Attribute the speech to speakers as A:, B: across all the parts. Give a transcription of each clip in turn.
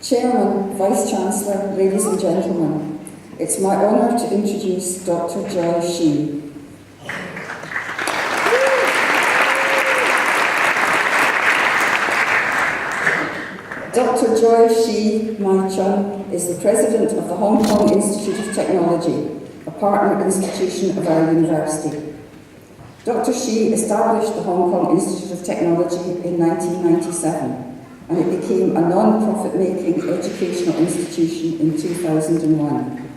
A: Chairman, Vice-Chancellor, ladies and gentlemen, it's my honour to introduce Dr. Joy Shi. Dr. Joy Shi Mai Chun is the President of the Hong Kong Institute of Technology, a partner institution of our university. Dr. Shi established the Hong Kong Institute of Technology in 1997, and it became a non-profit-making educational institution in 2001.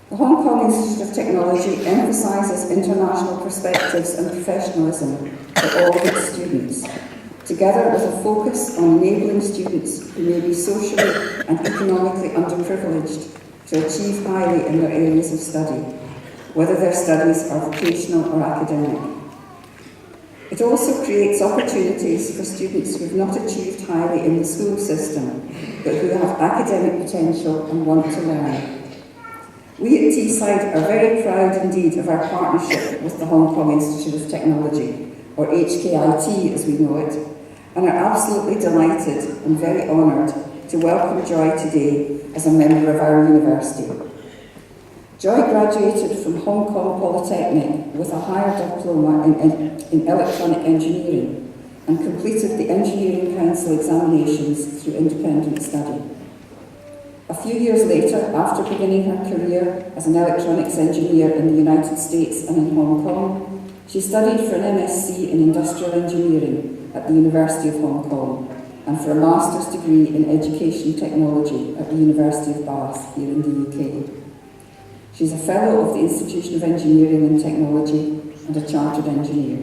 A: The Hong Kong Institute of Technology emphasises international perspectives and professionalism for all of its students, together with a focus on enabling students who may be socially and economically underprivileged to achieve highly in their areas of study, whether their studies are vocational or academic. It also creates opportunities for students who have not achieved highly in the school system, but who have academic potential and want to learn. We at Teesside are very proud indeed of our partnership with the Hong Kong Institute of Technology, or HKIT as we know it, and are absolutely delighted and very honoured to welcome Joy today as a member of our university. Joy graduated from Hong Kong Polytechnic with a higher diploma in electronic engineering and completed the Engineering Council examinations through independent study. A few years later, after beginning her career as an electronics engineer in the United States and in Hong Kong, she studied for an MSc in Industrial Engineering at the University of Hong Kong and for a Master's degree in Education Technology at the University of Bath here in the UK. She's a Fellow of the Institution of Engineering and Technology and a Chartered Engineer.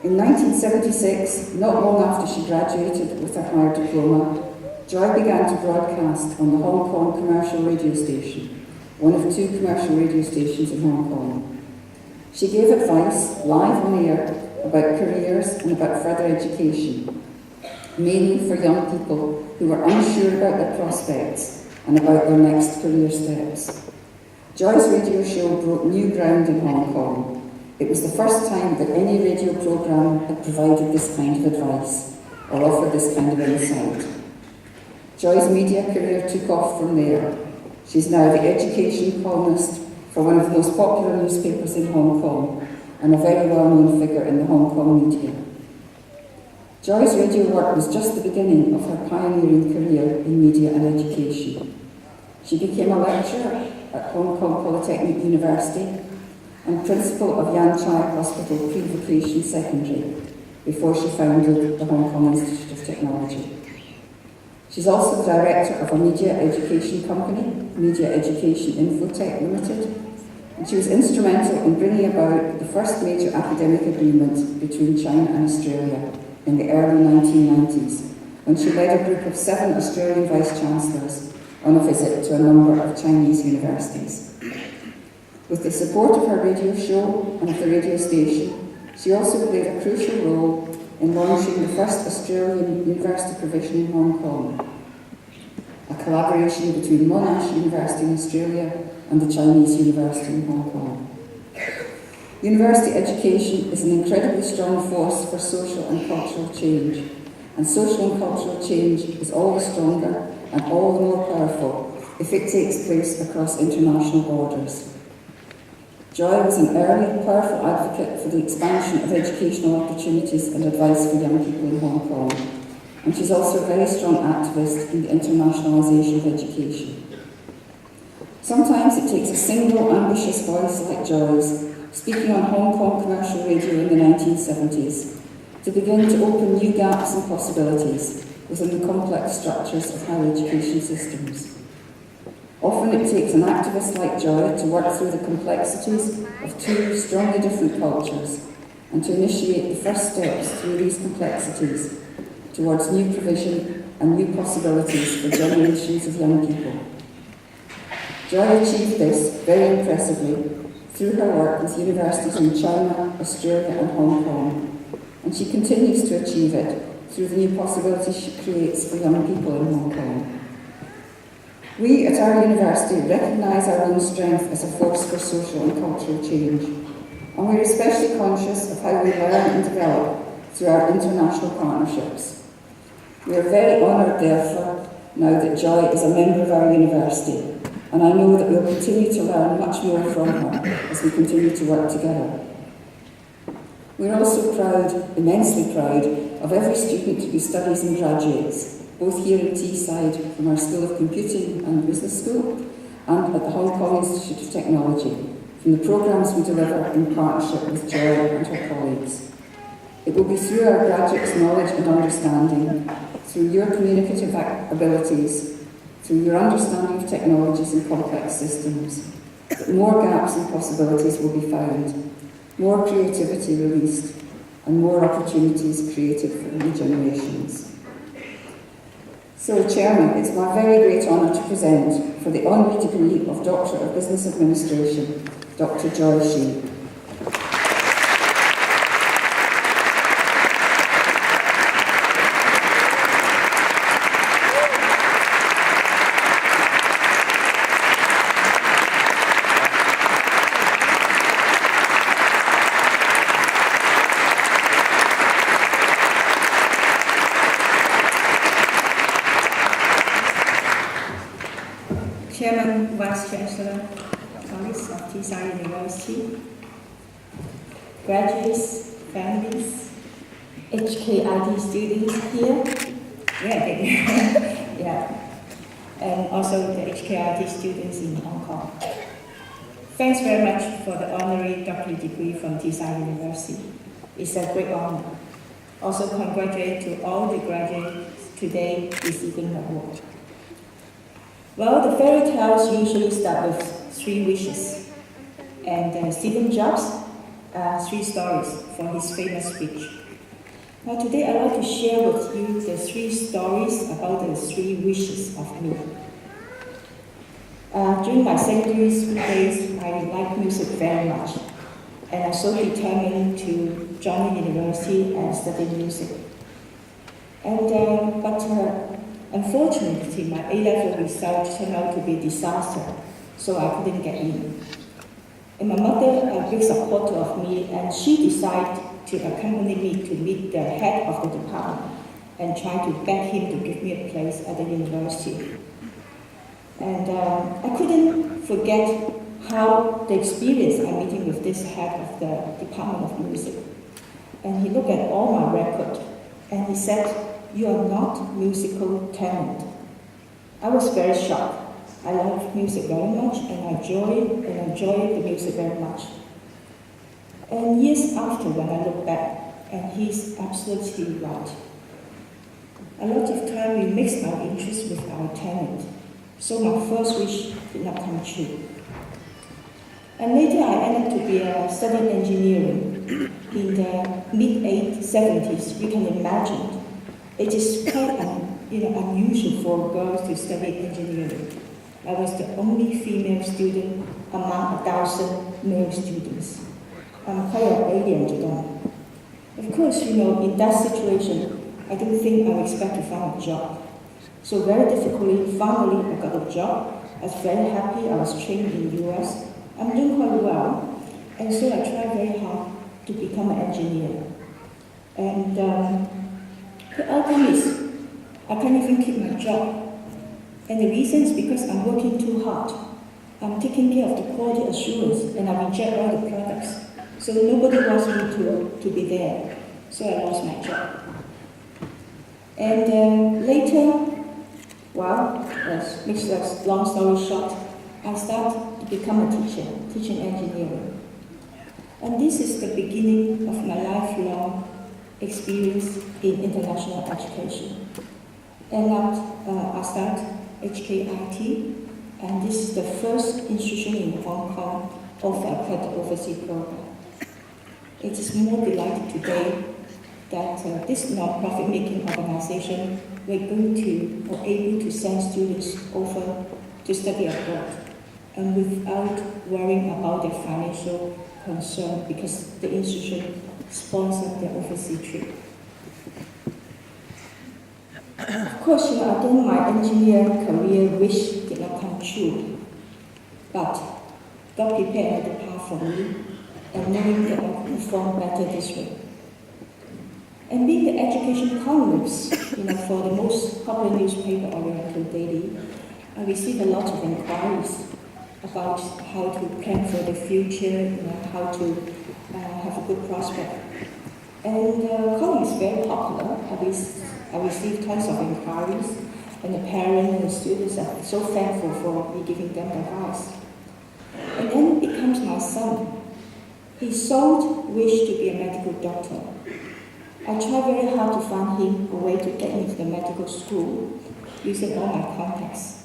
A: In 1976, not long after she graduated with her higher diploma, Joy began to broadcast on the Hong Kong commercial radio station, one of two commercial radio stations in Hong Kong. She gave advice live on air about careers and about further education, mainly for young people who were unsure about their prospects and about their next career steps. Joy's radio show broke new ground in Hong Kong. It was the first time that any radio programme had provided this kind of advice or offered this kind of insight. Joy's media career took off from there. She's now the education columnist for one of the most popular newspapers in Hong Kong and a very well-known figure in the Hong Kong media. Joy's radio work was just the beginning of her pioneering career in media and education. She became a lecturer at Hong Kong Polytechnic University and principal of Yan Chai Hospital Pre-Vocation Secondary before she founded the Hong Kong Institute of Technology. She's also the director of a media education company, Media Education Infotech Limited, and she was instrumental in bringing about the first major academic agreement between China and Australia in the early 1990s, when she led a group of 7 Australian vice-chancellors on a visit to a number of Chinese universities. With the support of her radio show and of the radio station, she also played a crucial role in launching the first Australian university provision in Hong Kong, a collaboration between Monash University in Australia and the Chinese University in Hong Kong. University education is an incredibly strong force for social and cultural change, and social and cultural change is always stronger and all the more powerful if it takes place across international borders. Joy was an early, powerful advocate for the expansion of educational opportunities and advice for young people in Hong Kong, and she's also a very strong activist in the internationalisation of education. Sometimes it takes a single ambitious voice like Joy's, speaking on Hong Kong commercial radio in the 1970s, to begin to open new gaps and possibilities within the complex structures of higher education systems. Often it takes an activist like Joy to work through the complexities of two strongly different cultures and to initiate the first steps through these complexities towards new provision and new possibilities for generations of young people. Joy achieved this very impressively through her work with universities in China, Australia and Hong Kong, and she continues to achieve it through the new possibilities she creates for young people in Hong Kong. We at our university recognise our own strength as a force for social and cultural change, and we're especially conscious of how we learn and develop through our international partnerships. We are very honoured, therefore, now that Joy is a member of our university, and I know that we'll continue to learn much more from her as we continue to work together. We're also proud, immensely proud, of every student who studies and graduates, both here in Teesside from our School of Computing and Business School, and at the Hong Kong Institute of Technology, from the programmes we deliver in partnership with Joy and her colleagues. It will be through our graduates' knowledge and understanding, through your communicative abilities, through your understanding of technologies and complex systems, that more gaps and possibilities will be found, more creativity released, and more opportunities created for new generations. So, Chairman, it's my very great honour to present, for the Honorary Degree of Doctor of Business Administration, Dr. Joy Shi.
B: Chairman, Vice Chancellor, colleagues of Teesside University, graduates, families, HKIT students here, and also the HKIT students in Hong Kong. Thanks very much for the Honorary Doctorate degree from Teesside University. It's a great honor. Also congratulate to all the graduates today receiving the award. Well, the fairy tales usually start with 3 wishes, and Stephen Jobs, 3 stories for his famous speech. Now today I'd like to share with you the 3 stories about the 3 wishes of me. During my secondary school days, I liked music very much, and I was so determined to join the university and study music. Unfortunately, my A-level result turned out to be a disaster, so I couldn't get in. And my mother, a big supporter of me, and she decided to accompany me to meet the head of the department and try to beg him to give me a place at the university. And I couldn't forget how the experience I'm meeting with this head of the Department of Music. And he looked at all my record, and he said, "You are not musical talent." I was very shocked. I love music very much, and I enjoy the music very much. And years after, when I look back, and he's absolutely right. A lot of time we mix our interests with our talent, so my first wish did not come true. And later I ended up to be studying engineering in the mid-70s. You can imagine. It is quite unusual for girls to study engineering. I was the only female student among 1,000 male students. I'm quite an alien to them. Of course, in that situation, I don't think I would expect to find a job. So very difficultly, finally, I got a job. I was very happy. I was trained in the US. I'm doing quite well. And so I tried very hard to become an engineer. And the outcome is, I can't even keep my job. And the reason is because I'm working too hard. I'm taking care of the quality assurance, and I reject all the products. So nobody wants me to be there. So I lost my job. And later, make a long story short, I started to become a teacher, teaching engineering. And this is the beginning of my lifelong experience in international education. And I started HKIT, and this is the first institution in Hong Kong offer a credit overseas program. It is more delighted today that this non-profit making organization we're able to send students over to study abroad, and without worrying about their financial concern because the institution sponsored their overseas trip. Of course, I think my engineering career wish did not come true, but God prepared another path for me, and knowing that I could perform better this way. And being the education columnist, for the most popular newspaper, Oriental Daily, I receive a lot of inquiries about how to plan for the future, how to have a good prospect. And the column is very popular. I receive tons of inquiries, and the parents and the students are so thankful for me giving them advice. And then it comes my son. He so wished to be a medical doctor. I tried very hard to find him a way to get into the medical school using all my contacts.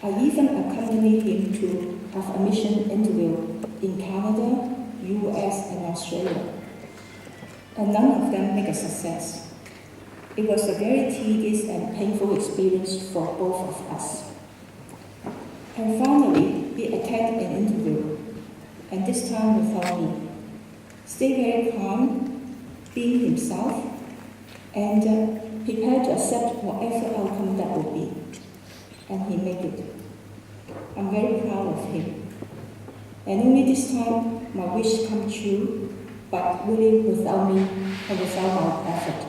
B: I even accompanied him to have a mission interview in Canada, US, and Australia. And none of them make a success. It was a very tedious and painful experience for both of us. And finally, he attended an interview, and this time without me. Stay very calm, being himself, and prepared to accept whatever outcome that will be. And he made it. I'm very proud of him. And only this time, my wish come true, but really without me and without my effort.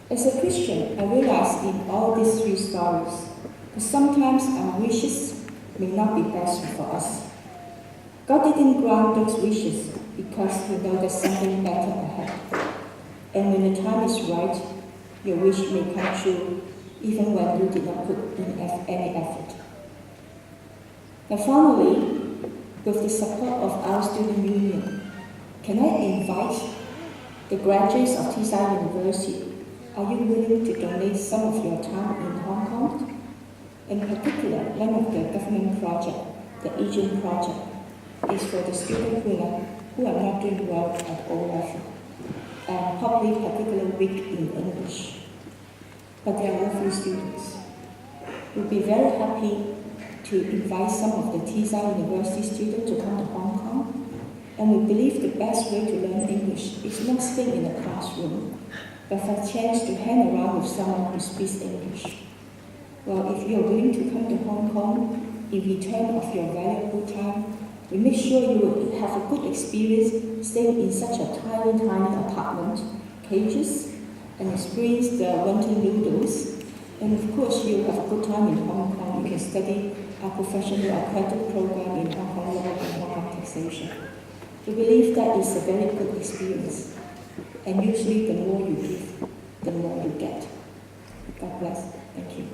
B: As a Christian, I realize in all these three stories that sometimes our wishes may not be best for us. God didn't grant those wishes because He knows there's something better ahead. And when the time is right, your wish may come true even when you did not put in any effort. Now finally, with the support of our student union, can I invite the graduates of Teesside University? Are you willing to donate some of your time in Hong Kong? In particular, one of the government projects, the Asian project, is for the students who are not doing well at O-level, and probably particularly weak in English. But they are lovely students. We'll be very happy to invite some of the Teesside University students to come to Hong Kong. And we believe the best way to learn English is not staying in a classroom, but have a chance to hang around with someone who speaks English. Well, if you are willing to come to Hong Kong, in return of your valuable time, we make sure you will have a good experience staying in such a tiny apartment, cages, and experience the winter noodles. And of course, you will have a good time in Hong Kong. You can study a professional accredited program in Hong Kong law and Hong Kong taxation. We believe that is a very good experience. And usually the more you give, the more you get. God bless. Thank you.